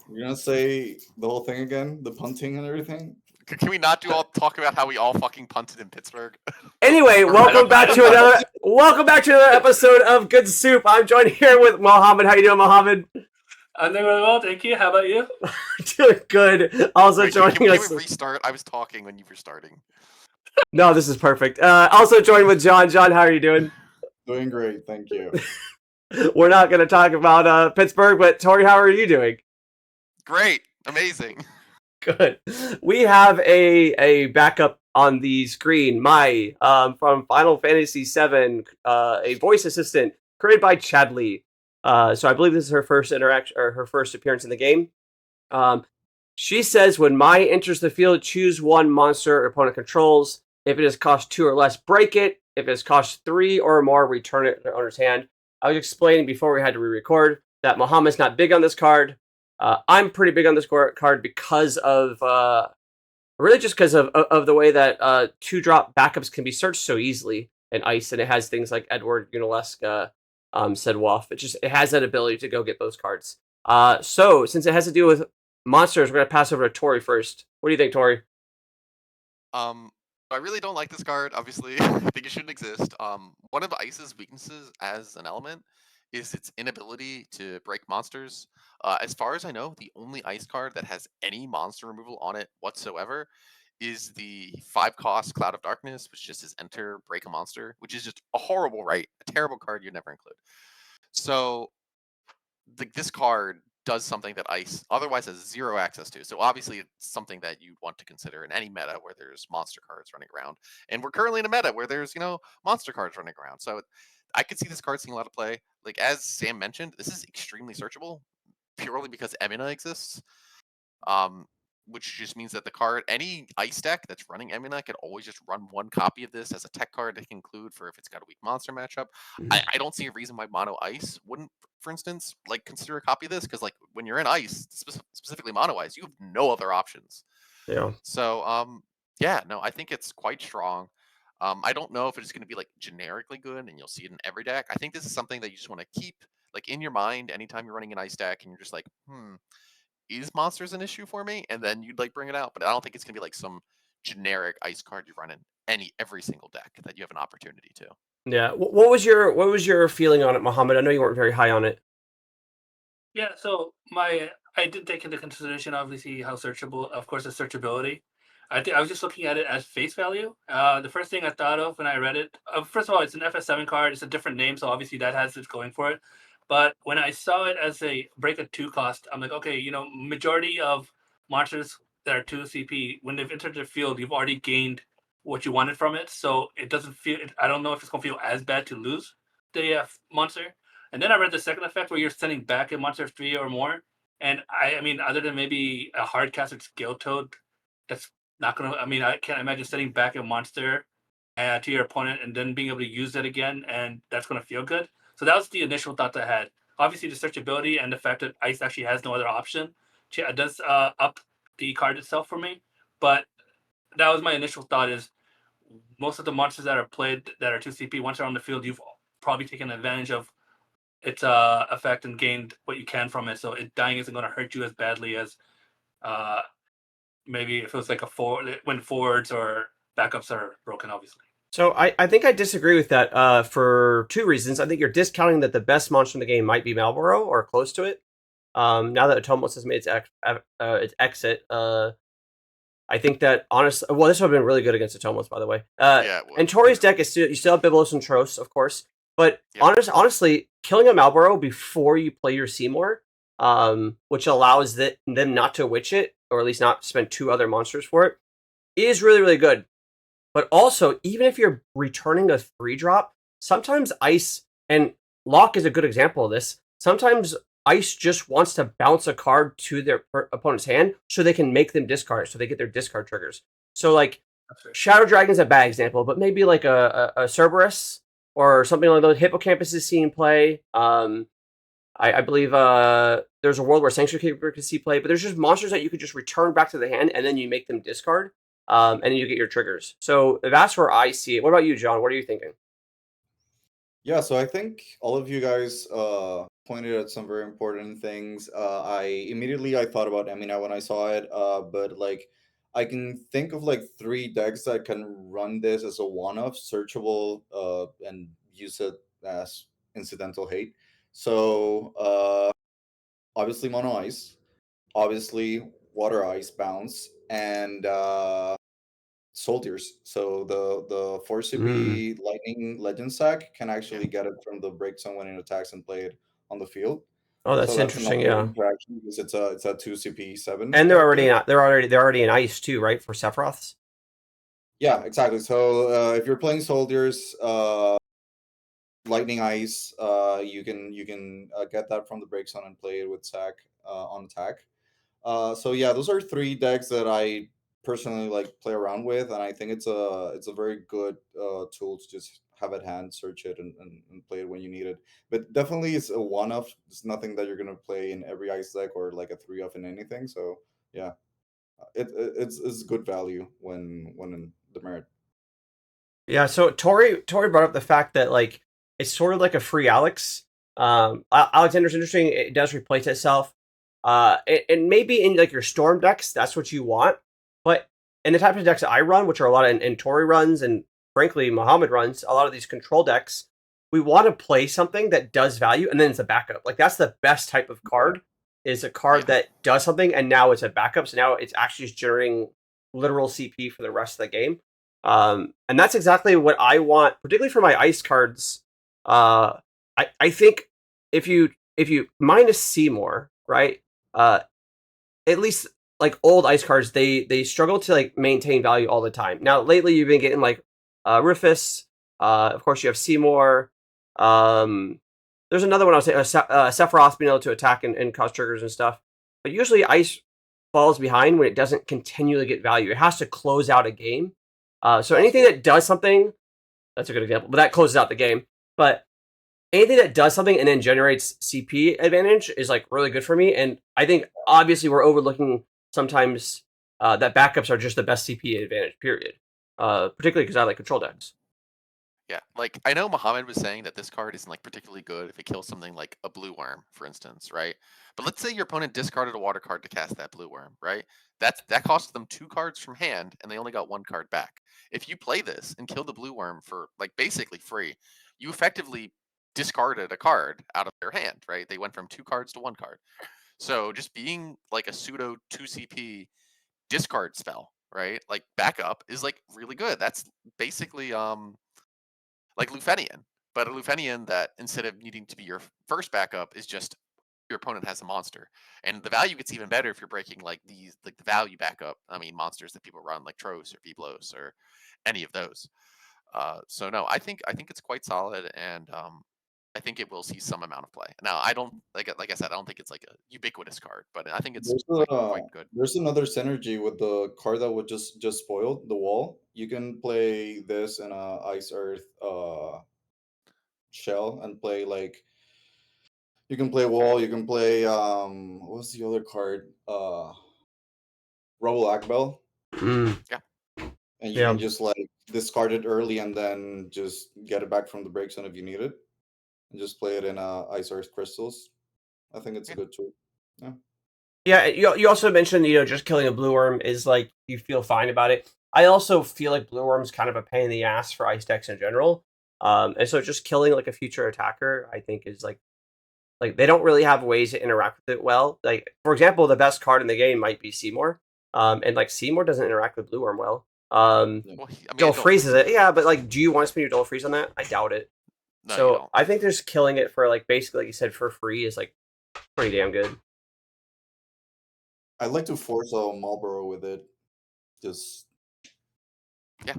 You're gonna say the whole thing again, the punting and everything. Can we not talk about how we all fucking punted in Pittsburgh? Anyway, welcome back to another episode of Good Soup. I'm joined here with Mohammed. How you doing, Mohammed? I'm doing really well, thank you. How about you? Doing good. Also Wait, joining can us. we restart? I was talking when you were starting. No, this is perfect. Also joined with John. John, how are you doing? Doing great, thank you. We're not going to talk about Pittsburgh, but Tori, how are you doing? Great, amazing. Good. We have a backup on the screen. Mai from Final Fantasy VII, a voice assistant created by Chadley. So I believe this is her first interaction or her first appearance in the game. She says when Mai enters the field, choose one monster or opponent controls. If it has cost 2 or less, break it. If it has cost 3 or more, return it to the owner's hand. I was explaining before we had to re-record that Mohammed's not big on this card. I'm pretty big on this card because of really just because of the way that 2-drop backups can be searched so easily in Ice, and it has things like Edward Unalesca, Sedwolf. It has that ability to go get those cards. So since it has to do with monsters, we're gonna pass over to Tori first. What do you think, Tori? I really don't like this card. Obviously, I think it shouldn't exist. One of Ice's weaknesses as an element is its inability to break monsters. As far as I know, the only Ice card that has any monster removal on it whatsoever is the 5-cost Cloud of Darkness, which just is enter, break a monster, which is just a horrible right, a terrible card you'd never include. So, this card does something that Ice otherwise has zero access to. So obviously it's something that you'd want to consider in any meta where there's monster cards running around. And we're currently in a meta where there's, monster cards running around. So I could see this card seeing a lot of play. Like, as Sam mentioned, this is extremely searchable purely because Emina exists. Which just means that the card, any Ice deck that's running Emina could always just run one copy of this as a tech card to include for if it's got a weak monster matchup. I don't see a reason why Mono Ice wouldn't, for instance, consider a copy of this, because when you're in Ice, specifically Mono Ice, you have no other options. Yeah. So I think it's quite strong. I don't know if it's going to be generically good and you'll see it in every deck. I think this is something that you just want to keep in your mind anytime you're running an Ice deck and you're just like, is monsters an issue for me? And then you'd bring it out. But I don't think it's gonna be some generic Ice card you run in every single deck that you have an opportunity to. Yeah. What was your feeling on it, Mohammed? I know you weren't very high on it. Yeah, so I did take into consideration obviously how searchable, of course, the searchability. I was just looking at it as face value. The first thing I thought of when I read it, first of all, it's an FS7 card. It's a different name, so obviously that has it going for it. But when I saw it as a break a 2 cost, I'm like, okay, majority of monsters that are 2 CP, when they've entered the field, you've already gained what you wanted from it. So it doesn't feel, I don't know if it's going to feel as bad to lose the monster. And then I read the second effect where you're sending back a monster of 3 or more. And I mean, other than maybe a hard casted Scale Toad, that's not going to, I can't imagine sending back a monster to your opponent and then being able to use it again. And that's going to feel good. So that was the initial thought I had. Obviously, the searchability and the fact that Ice actually has no other option does up the card itself for me. But that was my initial thought is most of the monsters that are played that are 2 CP, once they're on the field, you've probably taken advantage of its effect and gained what you can from it. So it dying isn't going to hurt you as badly as maybe if it was when forwards or backups are broken, obviously. So I think I disagree with that for 2 reasons. I think you're discounting that the best monster in the game might be Malboro or close to it. Now that Atomos has made its exit, I think that honestly, well, this would have been really good against Atomos, by the way. And Tori's deck is you still have Biblos and Tros, of course, but honestly, killing a Malboro before you play your Seymour, which allows them not to witch it, or at least not spend 2 other monsters for it, is really, really good. But also, even if you're returning a 3-drop, sometimes Ice, and Locke is a good example of this, sometimes Ice just wants to bounce a card to their opponent's hand so they can make them discard it, so they get their discard triggers. So, Shadow Dragon's a bad example, but maybe a Cerberus or something like those. Hippocampus is seen play. I believe there's a world where Sanctuary Keeper can see play, but there's just monsters that you could just return back to the hand and then you make them discard. And then you get your triggers. So that's where I see it. What about you, John? What are you thinking? Yeah, so I think all of you guys pointed at some very important things. I thought about Emina when I saw it, but like I can think of like three decks that can run this as a one-off, searchable, and use it as incidental hate. So obviously mono ice, obviously water ice bounce, and soldiers. So the 4 CP lightning legend sack can actually get it from the break zone when it attacks and play it on the field. Oh, So that's that's interesting. another Yeah, interaction because it's a 2 CP 7 and character. they're already in ice too, right? For Sephiroths. Yeah, exactly. So if you're playing soldiers, lightning ice, you can get that from the break zone and play it with sack on attack. So yeah, those are three decks that I personally like play around with, and I think it's a very good tool to just have at hand, search it, and play it when you need it. But definitely, it's a one off. It's nothing that you're gonna play in every ice deck or like a three off in anything. So yeah, it's good value when in the merit. Yeah, so Tori brought up the fact that like it's sort of like a free Alex. Alexander's interesting. It does replace itself. And maybe in like your storm decks, that's what you want. But in the type of decks I run, which are a lot of and Tori runs, and frankly Muhammad runs, a lot of these control decks, we want to play something that does value, and then it's a backup. Like that's the best type of card. Is a card Yeah. that does something, and now it's a backup. So now it's actually just generating literal CP for the rest of the game. And that's exactly what I want, particularly for my ice cards. I think if you minus Seymour, right? At least like old ice cards, they struggle to like maintain value all the time. Now lately you've been getting like Rufus, of course you have Seymour. There's another one I was saying, Sephiroth being able to attack and cause triggers and stuff. But usually ice falls behind when it doesn't continually get value. It has to close out a game. So anything that does something, that's a good example, but that closes out the game. But anything that does something and then generates CP advantage is like really good for me. And I think obviously we're overlooking sometimes that backups are just the best CP advantage, period. Particularly because I like control decks. Yeah, like I know Muhammad was saying that this card isn't like particularly good if it kills something like a blue worm, for instance, right? But let's say your opponent discarded a water card to cast that blue worm, right? That costs them 2 cards from hand, and they only got 1 card back. If you play this and kill the blue worm for like basically free, you effectively discarded a card out of their hand, right? They went from 2 cards to 1 card. So just being like a pseudo 2 CP discard spell, right? Like backup is like really good. That's basically like Lufenian, but a Lufenian that instead of needing to be your first backup is just your opponent has a monster, and the value gets even better if you're breaking like these like the value backup. I mean monsters that people run like Tros or Biblos or any of those. So no, I think it's quite solid, and I think it will see some amount of play. Now I don't like I said I don't think it's like a ubiquitous card, but I think it's There's quite good. there's another synergy with the card that would just spoil the wall. You can play this in a ice earth shell and play like you can play wall. You can play what's the other card? Rubble Akbel, Mm, Yeah, and you yeah. can just like discard it early and then just get it back from the break zone if you need it, and just play it in ice earth crystals. I think it's a yeah, good tool. Yeah. Yeah, you also mentioned, just killing a blue worm is like you feel fine about it. I also feel like blue worm's kind of a pain in the ass for ice decks in general. And so just killing like a future attacker, I think is like they don't really have ways to interact with it well. Like for example, the best card in the game might be Seymour. And like Seymour doesn't interact with blue worm well. Yeah. well, I mean, Dual it don't freezes it, freeze. yeah, but like, do you want to spend your dual freeze on that? I doubt it. No, you So don't. I think just killing it for like basically like you said for free is like pretty damn good. I'd like to force a Marlboro with it. Just Yeah.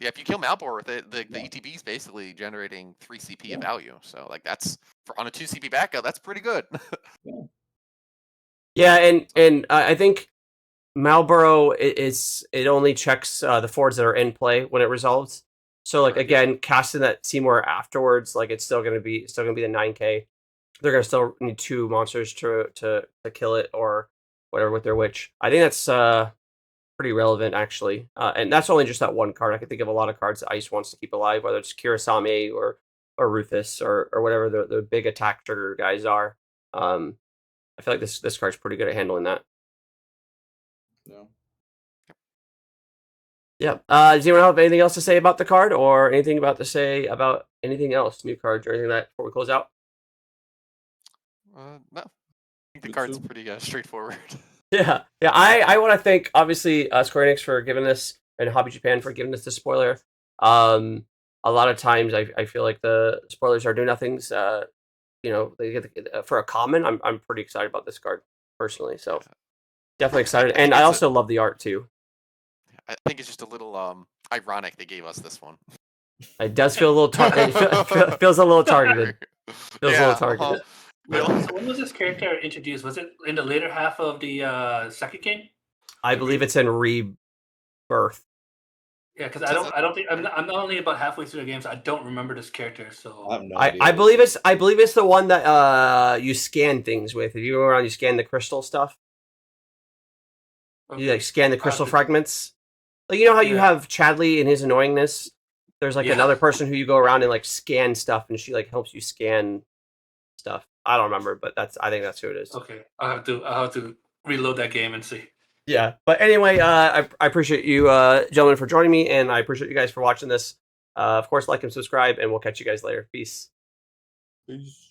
Yeah, if you kill Malbor with it, the yeah. ETB is basically generating 3 CP of Yeah. value. So like that's for on a 2 CP backup, that's pretty good. Yeah. Yeah, and So, and I think Marlboro it only checks the forwards that are in play when it resolves. So like correct. again, casting that Seymour afterwards, like it's still gonna be the 9K. They're gonna still need 2 monsters to kill it or whatever with their witch. I think that's pretty relevant actually, and that's only just that one card. I can think of a lot of cards that Ice wants to keep alive, whether it's Kurasame or or Rufus or whatever the big attack trigger guys are. I feel like this card's pretty good at handling that. Yeah. Yeah. Does anyone have anything else to say about the card, or anything to say about anything else, new cards or anything like that before we close out? No, I think the Good card's soup. pretty straightforward. Yeah. I want to thank obviously Square Enix for giving us, and Hobby Japan for giving us the spoiler. A lot of times I feel like the spoilers are do nothings. They get for a common. I'm pretty excited about this card personally. So definitely excited, and I also love the art too. I think it's just a little ironic they gave us this one. It does feel a little feels a little targeted. Feels a little targeted. So when was this character introduced? Was it in the later half of the second game? I believe it's in Rebirth. Yeah, because I don't think I'm not only about halfway through the game, so I don't remember this character. So I have no idea. I believe it's the one that you scan things with. If you go around, you scan the crystal stuff. okay. You like scan the crystal fragments. Like, you know how you have Chadley and his annoyingness. There's like another person who you go around and like scan stuff, and she like helps you scan stuff. I don't remember, but I think that's who it is. Okay, I'll have to reload that game and see. Yeah, but anyway, I appreciate you, gentlemen, for joining me, and I appreciate you guys for watching this. Of course, like and subscribe, and we'll catch you guys later. Peace. Peace.